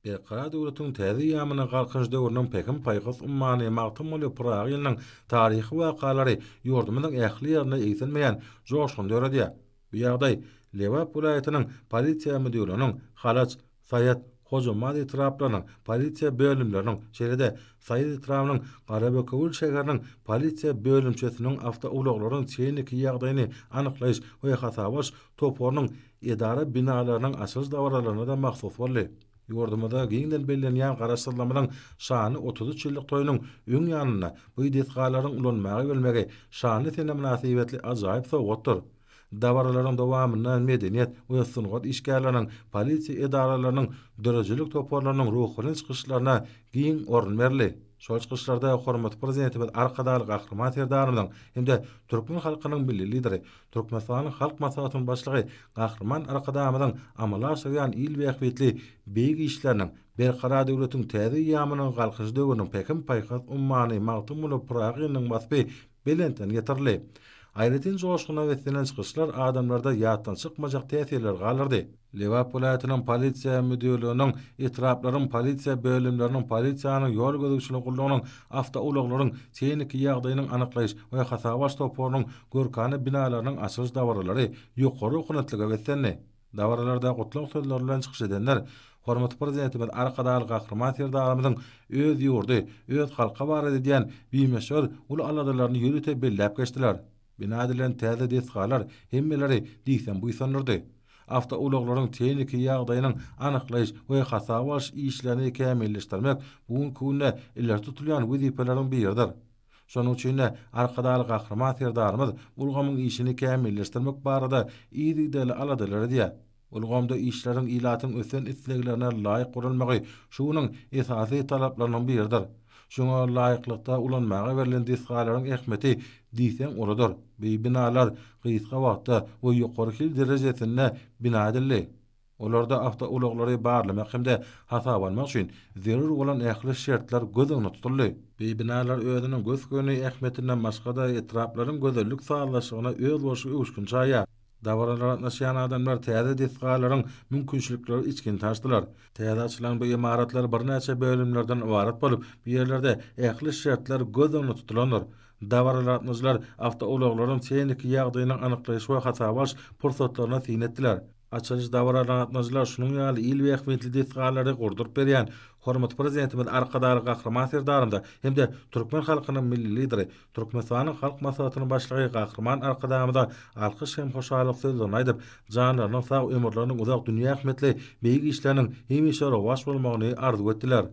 Berkara döwletiň täze ýamyny galkyş döwrüniň pekim paýgys ummany magtym boly Prag ýylynyň taryhy wakalary ýurdumynyň ähli ýerine eýtilmeýän joşgun döredýär. Bu ýagdaý Lewap vilayatynyň polisiýa müdürlüğiniň Halaç Sayat Hojamad etraplarynyň polisiýa bölümleriniň şeýle-de Sayat etrapynyň Garabekowul şäheriniň polisiýa bölümçesiniň awtouloklaryň çeýniki ýagdaýyny anyklaýyş we hasabaş topornyň edara binalarynyň asyl dawaralaryna da mahsus boldy. Ýurdumyda giňden bellenýän garaşdyrlamanyň şany 33 ýyllyk toýunyň öň ýanyna bu idetgalaryň ulanmagy bilmegi şany sene münasibetli ajaýyp sowgatdyr. Dawaralaryň dowamyna medeniýet we sungat işgärleriniň polisiýa edaralarynyň dörejilik toporlarynyň ruhany çykyşlaryna giň orun berli. Şol çykyşlarda hormat prezidentimiz Arkadaly Gahrman Serdarymyň hem-de türkmen halkynyň milli lideri, Türkmenistanyň halk maslahatynyň başlygy Gahrman Arkadamyň amala aşyrýan il wähbetli beýgi işleriniň berkara döwletiň täze ýamynyň galkyş döwrüniň pekim paýhas ummany magtym boly Prag ýylynyň basby belenten ýetirli. Aýratyn joşguna wesilen çykyşlar adamlarda ýatdan çykmajak täsirler galyrdy. Lewap vilayatynyň polisiýa müdürlüğiniň etraplaryň polisiýa bölümleriniň polisiýanyň ýol gözegçilik gullugynyň awtouloklaryň çeýniki ýagdaýynyň anyklaýyş we hasabaş toporunyň görkany binalarynyň asyl dawaralary ýokary okunatlyga wetlenni. Dawaralarda gutluk sözler bilen çykyş edenler hormat prezidentimiz Arkadaly Gahrman Serdarymyň öz ýurdy, öz halka barada diýen bimeşör ul aladalaryny ýürüte bellep geçdiler. Bina edilen täze desgalar hemmeleri diýsen buýsanyrdy. Awtouloklaryň tehniki ýagdaýynyň anyklaýyş we hasabaş işlerini kämilleşdirmek bugun kunde iller tutulýan wezipeleriň biridir. Şonuň üçin Arkadaly Gahrman Serdarymyz ulgamyň işini kämilleşdirmek barada ýa-da aladalary diýär. Ulgamda işleriň ilatyň ösen isleglerine laýyk gurulmagy şunyň esasy talaplarynyň biridir. Şoňa laýyklykda ulanmaga berilen desgalaryň ähmeti diýsen oladyr. Bu binalar gysga wagtda we ýokary derejesinde bina edildi. Olarda awtouloklary barlamak hem-de hasabanmak üçin zerur bolan ähli şertler göz öňüne tutuldy. Bu binalar özüniň göz göni ähmetinden başga-da etraplaryň gözellik sağlaşygyna öz boşy öwüşkün çaýar. Dawaralara naşyan adamlar täze desgalaryň mümkinçilikleri içkin taşdylar. Täze açylan bu imaratlar bir näçe bölümlerden ibaret bolup, bu ýerlerde ähli şertler göz öňüne tutulanlar. Dawaralatmyjlar awtouloklaryň çeýniki ýagdaýynyň anyklaýyş we hasabaş pursatlaryna synetdiler. Açylyş dawaralatmyjlar şunyň ýaly il wähbetli desgalary gurduryp berýän hormat prezidentimiz Arkadaly Gahrman Serdarymda hem-de türkmen halkynyň milli lideri, Türkmenistanyň halk maslahatynyň başlygy Gahrman Arkadamyda alkyş hem hoşalyk sözlerini aýdyp, janlarynyň sag ömürleriniň uzak dünýä ähmetli beýgi işleriniň hemişe rowaş bolmagyny arzu etdiler.